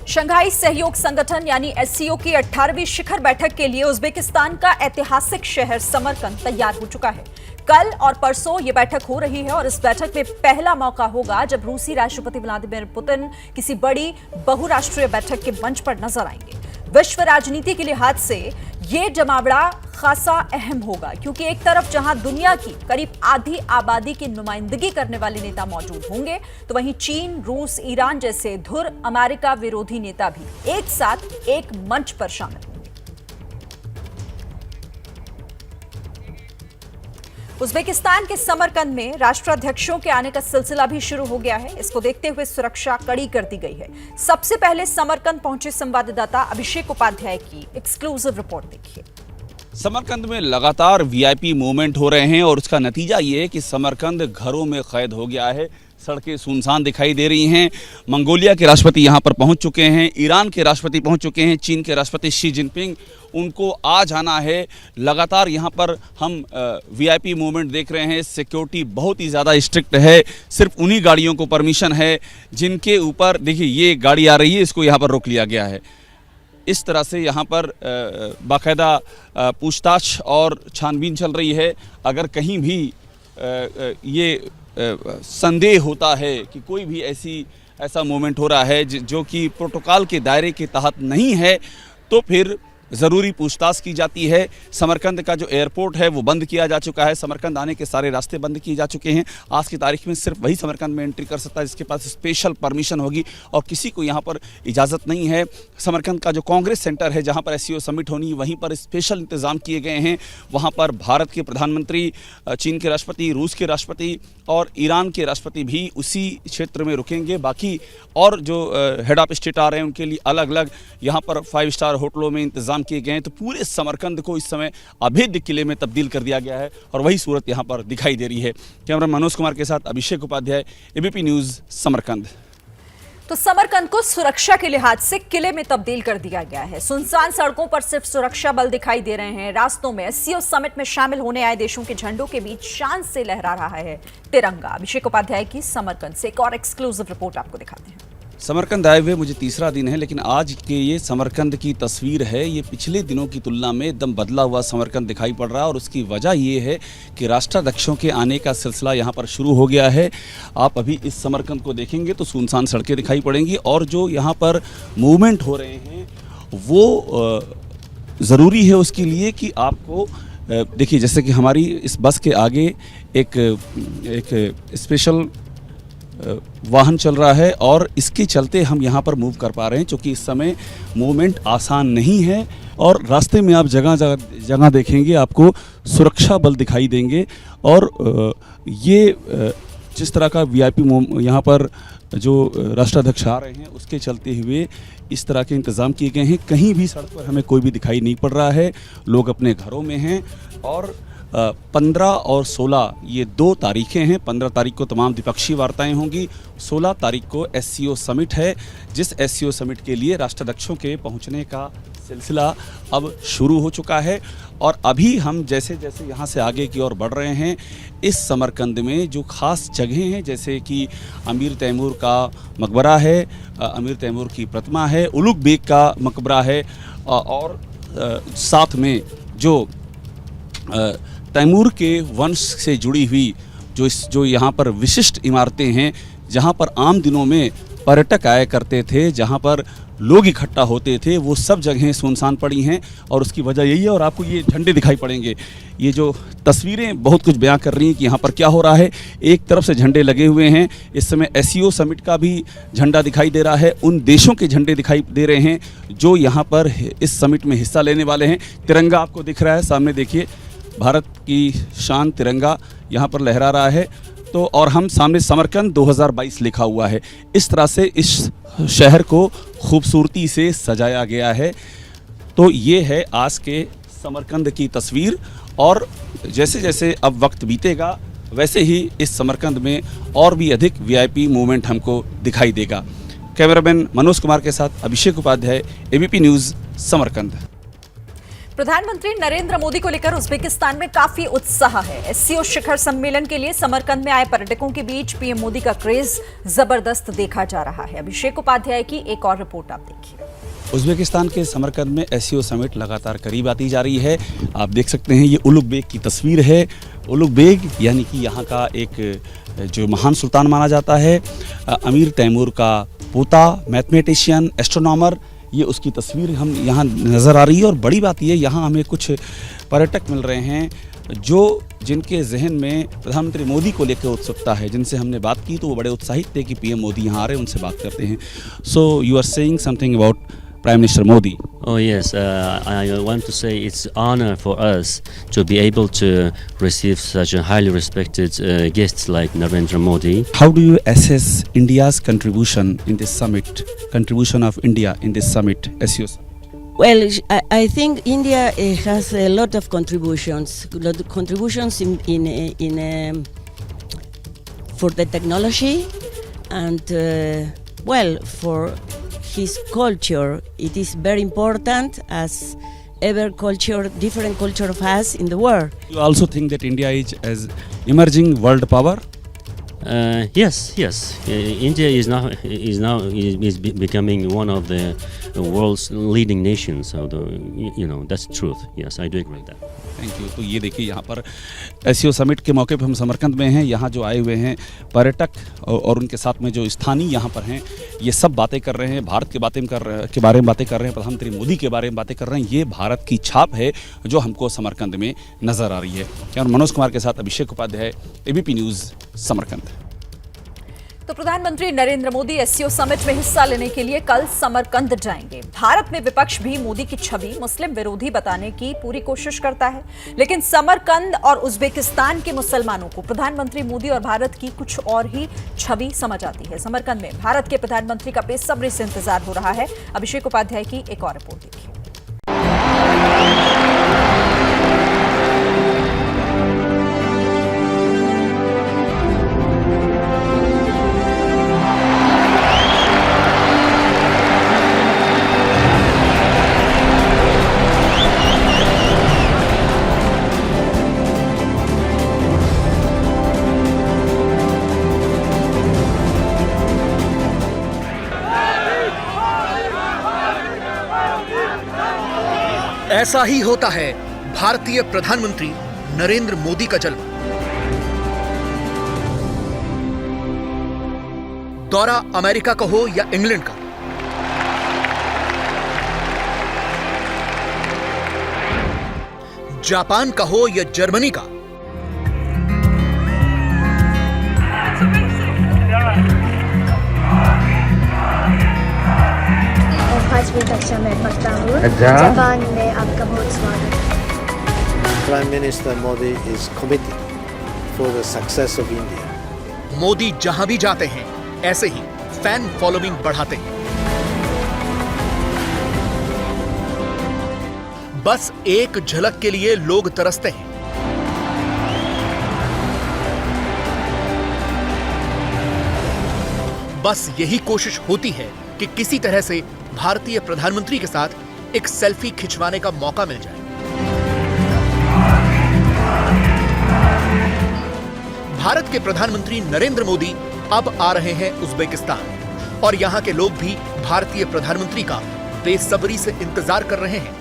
Shanghai सहयोग संगठन यानी एससीओ की 18वीं शिखर बैठक के लिए उज्बेकिस्तान का ऐतिहासिक शहर समरकंद तैयार हो चुका है। कल और परसों ये बैठक हो रही है और इस बैठक में पहला मौका होगा जब रूसी राष्ट्रपति व्लादिमीर पुतिन किसी बड़ी बहुराष्ट्रीय बैठक के मंच पर नजर आएंगे। विश्व राजनीति के लिहाज से ये जमावड़ा खासा अहम होगा, क्योंकि एक तरफ जहां दुनिया की करीब आधी आबादी की नुमाइंदगी करने वाले नेता मौजूद होंगे, तो वहीं चीन, रूस, ईरान जैसे धुर अमेरिका विरोधी नेता भी एक साथ एक मंच पर शामिल होंगे। उज्बेकिस्तान के समरकंद में राष्ट्राध्यक्षों के आने का सिलसिला भी शुरू हो गया है। इसको देखते हुए सुरक्षा कड़ी कर दी गई है। सबसे पहले समरकंद पहुंचे संवाददाता अभिषेक उपाध्याय की एक्सक्लूसिव रिपोर्ट देखिए। समरकंद में लगातार वीआईपी मूवमेंट हो रहे हैं और उसका नतीजा ये है कि समरकंद घरों में कैद हो गया है। सड़कें सुनसान दिखाई दे रही हैं। मंगोलिया के राष्ट्रपति यहाँ पर पहुँच चुके हैं, ईरान के राष्ट्रपति पहुँच चुके हैं, चीन के राष्ट्रपति शी जिनपिंग, उनको आ जाना है। लगातार यहाँ पर हम वीआईपी मूवमेंट देख रहे हैं। सिक्योरिटी बहुत ही ज़्यादा स्ट्रिक्ट है। सिर्फ उन्हीं गाड़ियों को परमिशन है जिनके ऊपर, देखिए ये गाड़ी आ रही है, इसको यहाँ पर रोक लिया गया है। इस तरह से यहाँ पर बाकायदा पूछताछ और छानबीन चल रही है। अगर कहीं भी ये संदेह होता है कि कोई भी ऐसा मोमेंट हो रहा है जो कि प्रोटोकॉल के दायरे के तहत नहीं है, तो फिर ज़रूरी पूछताछ की जाती है। समरकंद का जो एयरपोर्ट है वो बंद किया जा चुका है। समरकंद आने के सारे रास्ते बंद किए जा चुके हैं। आज की तारीख में सिर्फ वही समरकंद में एंट्री कर सकता है जिसके पास स्पेशल परमिशन होगी और किसी को यहाँ पर इजाज़त नहीं है। समरकंद का जो कांग्रेस सेंटर है जहाँ पर एससीओ समिट होनी, वहीं पर स्पेशल इंतज़ाम किए गए हैं। वहाँ पर भारत के प्रधानमंत्री, चीन के राष्ट्रपति, रूस के राष्ट्रपति और ईरान के राष्ट्रपति भी उसी क्षेत्र में रुकेंगे। बाकी और जो हेड ऑफ स्टेट आ रहे हैं उनके लिए अलग अलग यहाँ पर 5 स्टार होटलों में इंतज़ाम किए गए हैं। तो पूरे समरकंद को इस समय अभेद्य किले में तब्दील कर दिया गया है और वही सूरत यहाँ पर दिखाई दे रही है। कैमरा मनोज कुमार के साथ अभिषेक उपाध्याय, एबीपी न्यूज़, समरकंद। तो समरकंद को सुरक्षा के लिहाज से किले में तब्दील कर दिया गया है। सुनसान सड़कों पर सिर्फ सुरक्षा बल दिखाई दे रहे हैं। रास्तों में एससीओ समिट में शामिल होने आए देशों के झंडों के बीच शान से लहरा रहा है तिरंगा। अभिषेक उपाध्याय की समरकंद से एक और एक्सक्लूसिव रिपोर्ट आपको दिखाते हैं। समरकंद आए हुए मुझे तीसरा दिन है, लेकिन आज के ये समरकंद की तस्वीर है, ये पिछले दिनों की तुलना में एकदम बदला हुआ समरकंद दिखाई पड़ रहा है और उसकी वजह ये है कि राष्ट्राध्यक्षों के आने का सिलसिला यहाँ पर शुरू हो गया है। आप अभी इस समरकंद को देखेंगे तो सुनसान सड़कें दिखाई पड़ेंगी और जो यहाँ पर मूवमेंट हो रहे हैं वो ज़रूरी है उसके लिए कि आपको देखिए, जैसे कि हमारी इस बस के आगे एक स्पेशल वाहन चल रहा है और इसके चलते हम यहाँ पर मूव कर पा रहे हैं, क्योंकि इस समय मूवमेंट आसान नहीं है और रास्ते में आप जगह जगह देखेंगे आपको सुरक्षा बल दिखाई देंगे। और ये जिस तरह का वीआईपी यहाँ पर जो राष्ट्राध्यक्ष आ रहे हैं उसके चलते हुए इस तरह के इंतज़ाम किए गए हैं। कहीं भी सड़क पर हमें कोई भी दिखाई नहीं पड़ रहा है, लोग अपने घरों में हैं। और 15 और 16 ये 2 तारीखें हैं। 15 तारीख को तमाम द्विपक्षीय वार्ताएं होंगी, 16 तारीख को एससीओ समिट है, जिस एससीओ समिट के लिए राष्ट्राध्यक्षों के पहुंचने का सिलसिला अब शुरू हो चुका है। और अभी हम जैसे जैसे यहाँ से आगे की ओर बढ़ रहे हैं, इस समरकंद में जो ख़ास जगहें हैं जैसे कि अमीर तैमूर का मकबरा है, अमीर तैमूर की प्रतिमा है, उलुग बेग का मकबरा है और साथ में जो तैमूर के वंश से जुड़ी हुई जो यहाँ पर विशिष्ट इमारतें हैं, जहाँ पर आम दिनों में पर्यटक आया करते थे, जहाँ पर लोग इकट्ठा होते थे, वो सब जगहें सुनसान पड़ी हैं और उसकी वजह यही है। और आपको ये झंडे दिखाई पड़ेंगे, ये जो तस्वीरें बहुत कुछ बयां कर रही हैं कि यहाँ पर क्या हो रहा है। एक तरफ से झंडे लगे हुए हैं, इस समय एससीओ समिट का भी झंडा दिखाई दे रहा है, उन देशों के झंडे दिखाई दे रहे हैं जो यहाँ पर इस समिट में हिस्सा लेने वाले हैं। तिरंगा आपको दिख रहा है सामने, देखिए भारत की शान तिरंगा यहाँ पर लहरा रहा है। तो और हम सामने समरकंद 2022 लिखा हुआ है। इस तरह से इस शहर को खूबसूरती से सजाया गया है। तो ये है आज के समरकंद की तस्वीर और जैसे जैसे अब वक्त बीतेगा वैसे ही इस समरकंद में और भी अधिक वीआईपी मूवमेंट हमको दिखाई देगा। कैमरामैन मनोज कुमार के साथ अभिषेक उपाध्याय, एबीपी न्यूज़, समरकंद। प्रधानमंत्री नरेंद्र मोदी को लेकर उज्बेकिस्तान में काफी उत्साह है। एससीओ शिखर सम्मेलन के लिए समरकंद में आए पर्यटकों के बीच पीएम मोदी का क्रेज जबरदस्त देखा जा रहा है। अभिषेक उपाध्याय की एक और रिपोर्ट आप देखिए। उज्बेकिस्तान के समरकंद में एससीओ समिट लगातार करीब आती जा रही है। आप देख सकते हैं ये उलुग बेग की तस्वीर है। उलुग बेग यानी कि यहाँ का एक जो महान सुल्तान माना जाता है, अमीर तैमूर का पोता, मैथमेटिशियन, एस्ट्रोनॉमर, ये उसकी तस्वीर हम यहाँ नज़र आ रही है। और बड़ी बात ये, यहाँ हमें कुछ पर्यटक मिल रहे हैं जिनके जहन में प्रधानमंत्री मोदी को लेकर उत्सुकता है। जिनसे हमने बात की तो वो बड़े उत्साहित थे कि पीएम मोदी यहाँ आ रहे हैं, उनसे बात करते हैं। So you are saying something about Prime Minister Modi. Oh yes, I want to say it's honor for us to be able to receive such a highly respected guests like Narendra Modi. How do you assess India's contribution in this summit? Contribution of India in this summit, SCO summit? Well, I think India has a lot of contributions. For the technology and for his culture. It is very important as different culture of us in the world. You also think that India is as emerging world power? Yes. India is becoming one of the world's leading nations. So that's the truth. Yes, I do agree with that. Thank you. तो ये देखिए यहाँ पर SCO summit के मौके पर हम समरकंद में हैं। यहाँ जो आए हुए हैं पर्यटक और उनके साथ में जो स्थानीय यहाँ पर हैं, ये सब बातें कर रहे हैं, भारत के बारे में बातें कर रहे हैं, प्रधानमंत्री मोदी के बारे में बातें कर रहे हैं। ये भारत की छाप है जो हमको समरकंद में नज़र आ रही है। और मनोज कुमार के साथ अभिषेक उपाध्याय, एबीपी न्यूज़, समरकंद। तो प्रधानमंत्री नरेंद्र मोदी एससीओ समिट में हिस्सा लेने के लिए कल समरकंद जाएंगे। भारत में विपक्ष भी मोदी की छवि मुस्लिम विरोधी बताने की पूरी कोशिश करता है, लेकिन समरकंद और उज्बेकिस्तान के मुसलमानों को प्रधानमंत्री मोदी और भारत की कुछ और ही छवि समझ आती है। समरकंद में भारत के प्रधानमंत्री का बेसब्री से इंतजार हो रहा है। अभिषेक उपाध्याय की एक और रिपोर्ट देखिए। ऐसा ही होता है भारतीय प्रधानमंत्री नरेंद्र मोदी का जन्म। दौरा अमेरिका का हो या इंग्लैंड का, जापान का हो या जर्मनी का, पांचवीं कक्षा में पढ़ता हूँ। जापान में आपका बहुत स्वागत है। Prime Minister Modi is committed for the success of India. Modi जहां भी जाते हैं ऐसे ही फैन फॉलोइंग बढ़ाते हैं। बस एक झलक के लिए लोग तरसते हैं। बस यही कोशिश होती है कि किसी तरह से भारतीय प्रधानमंत्री के साथ एक सेल्फी खिंचवाने का मौका मिल जाए। भारत के प्रधानमंत्री नरेंद्र मोदी अब आ रहे हैं उज्बेकिस्तान और यहां के लोग भी भारतीय प्रधानमंत्री का बेसब्री से इंतजार कर रहे हैं।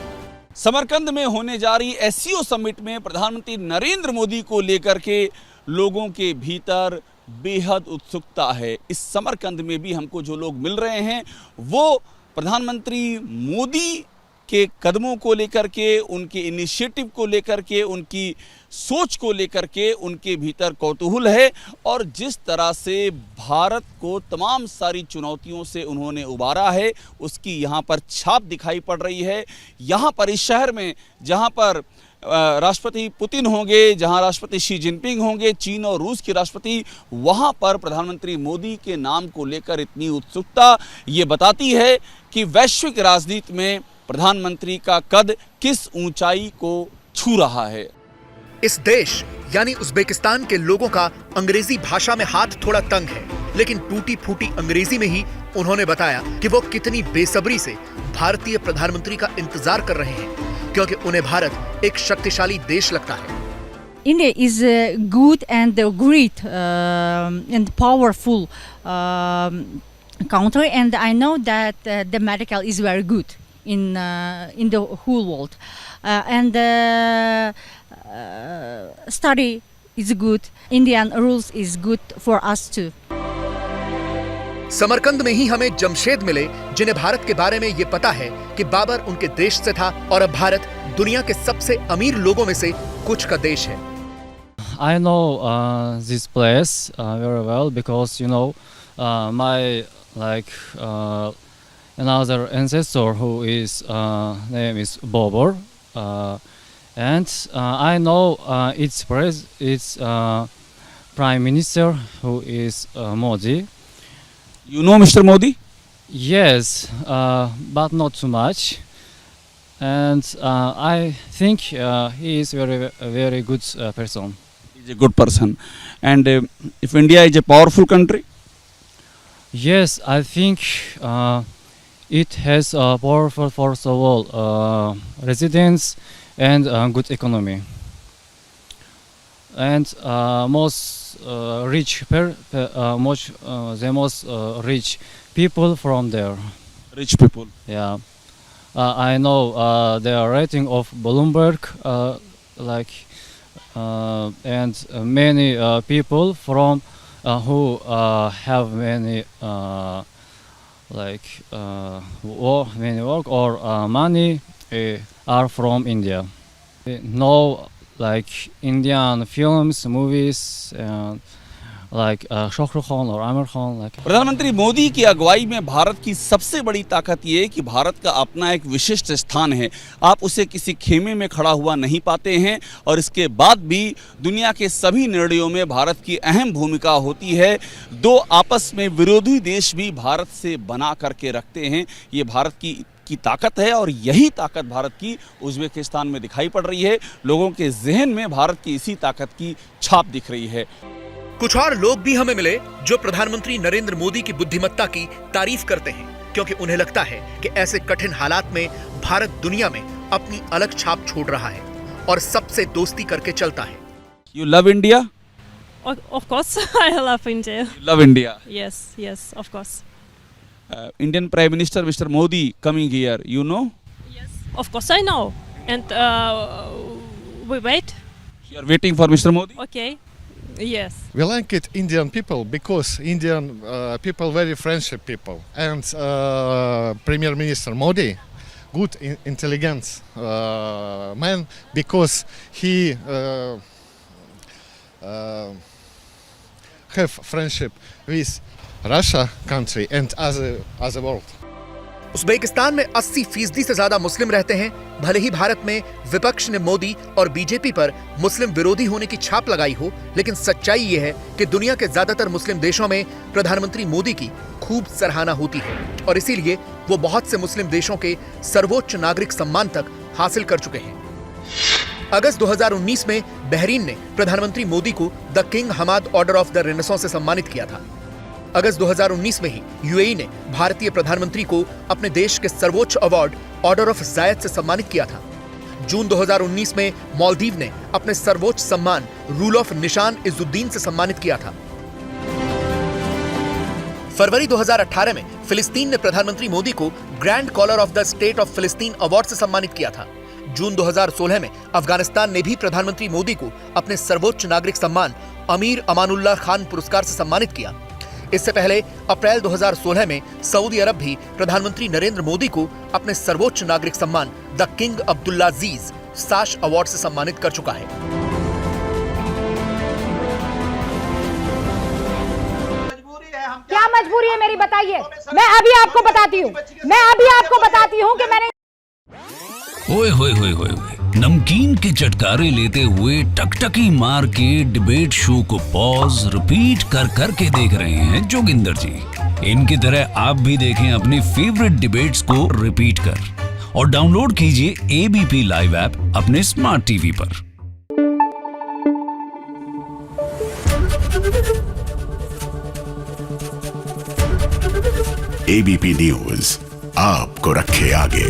समरकंद में होने जा रही एससीओ समिट में प्रधानमंत्री नरेंद्र मोदी को लेकर के लोगों के भीतर बेहद उत्सुकता है। इस समरकंद में भी हमको जो लोग मिल रहे हैं वो प्रधानमंत्री मोदी के कदमों को लेकर के, उनके इनिशिएटिव को लेकर के, उनकी सोच को लेकर के उनके भीतर कौतूहल है। और जिस तरह से भारत को तमाम सारी चुनौतियों से उन्होंने उबारा है, उसकी यहाँ पर छाप दिखाई पड़ रही है। यहाँ पर इस शहर में जहाँ पर राष्ट्रपति पुतिन होंगे, जहां राष्ट्रपति शी जिनपिंग होंगे, चीन और रूस के राष्ट्रपति, वहां पर प्रधानमंत्री मोदी के नाम को लेकर इतनी उत्सुकता ये बताती है कि वैश्विक राजनीति में प्रधानमंत्री का कद किस ऊंचाई को छू रहा है। इस देश यानी उज्बेकिस्तान के लोगों का अंग्रेजी भाषा में हाथ थोड़ा तंग है, लेकिन टूटी फूटी अंग्रेजी में ही उन्होंने बताया कि वो कितनी बेसब्री से भारतीय प्रधानमंत्री का इंतजार कर रहे हैं, क्योंकि उन्हें भारत एक शक्तिशाली देश लगता है। India is a good and great and powerful country, and I know that the medical is very good in the whole world, and study is good. Indian rules is good for us too. Samarkand में ही हमें जमशेद मिले, जिन्हें भारत के बारे में ये पता है कि बाबर उनके देश से था और अब भारत दुनिया के सबसे अमीर लोगों में से कुछ का देश है। I know this place very well because my another ancestor who is name is Babur, and I know its prime minister who is Modi. You know Mr. Modi? Yes, but not too much. And I think he is very good person. He's a good person. And if India is a powerful country? Yes, I think it has a powerful force of all residents and good economy. And most rich the most rich people from there. Rich people. Yeah, I know the rating of Bloomberg, and many people from who have many many work or money are from India. No, Indian films, movies, and Shah Rukh Khan or Amir Khan. प्रधानमंत्री मोदी की अगुवाई में भारत की सबसे बड़ी ताकत ये है कि भारत का अपना एक विशिष्ट स्थान है। आप उसे किसी खेमे में खड़ा हुआ नहीं पाते हैं और इसके बाद भी दुनिया के सभी निर्णयों में भारत की अहम भूमिका होती है। दो आपस में विरोधी देश भी भारत से बना करके रखते हैं। ये भारत की ताकत है और यही ताकत भारत की उज़्बेकिस्तान में दिखाई पड़ रही है। लोगों के जहन में भारत की इसी ताकत की छाप दिख रही है। कुछ और लोग भी हमें मिले जो प्रधानमंत्री नरेंद्र मोदी की बुद्धिमत्ता की तारीफ करते हैं, क्योंकि उन्हें लगता है कि ऐसे कठिन हालात में भारत दुनिया में अपनी अलग छाप छोड़ रहा है और सबसे दोस्ती करके चलता है। You love India? Of course, I love India. You love India? Yes, of course. Indian Prime Minister Mr. Modi coming here, you know? Yes, of course I know. And we wait. You are waiting for Mr. Modi? Okay. Yes. We like it Indian people because Indian people very friendship people, and Premier Minister Modi, good intelligent man because he have friendship with Russia country and other world. Uzbekistan में 80% से ज्यादा मुस्लिम रहते हैं। भले ही भारत में विपक्ष ने मोदी और बीजेपी पर मुस्लिम विरोधी होने की छाप लगाई हो, लेकिन सच्चाई ये है कि दुनिया के ज्यादातर मुस्लिम देशों में प्रधानमंत्री मोदी की खूब सराहना होती है और इसीलिए वो बहुत से मुस्लिम देशों के सर्वोच्च नागरिक सम्मान तक हासिल कर चुके हैं। अगस्त 2019 में बहरीन ने प्रधानमंत्री मोदी को the King Hamad Order of the Renaissance से सम्मानित किया था। अगस्त 2019 में ही यूएई ने भारतीय प्रधानमंत्री को अपने देश के सर्वोच्च अवार्ड ऑर्डर ऑफ ज़ायद से सम्मानित किया था। जून 2019 में मालदीव ने अपने सर्वोच्च सम्मान रूल ऑफ निशान इजुद्दीन से सम्मानित किया था। फरवरी 2018 में फिलिस्तीन ने प्रधानमंत्री मोदी को Grand Collar of the State of फिलिस्तीन अवार्ड से सम्मानित किया था। जून 2016 में अफगानिस्तान ने भी प्रधानमंत्री मोदी को अपने सर्वोच्च नागरिक सम्मान अमीर अमानुल्लाह खान पुरस्कार से सम्मानित किया। इससे पहले अप्रैल 2016 में सऊदी अरब भी प्रधानमंत्री नरेंद्र मोदी को अपने सर्वोच्च नागरिक सम्मान द किंग अब्दुल्लाजीज साश अवार्ड से सम्मानित कर चुका है। क्या मजबूरी है मेरी, बताइए। मैं अभी आपको बताती हूँ कि मैंने ओए होए होए होए नमकीन के चटकारे लेते हुए टकटकी मार के डिबेट शो को पॉज रिपीट कर करके देख रहे हैं जोगिंदर जी। इनकी तरह आप भी देखें अपनी फेवरेट डिबेट्स को रिपीट कर और डाउनलोड कीजिए एबीपी लाइव ऐप अपने स्मार्ट टीवी पर। एबीपी न्यूज आपको रखे आगे।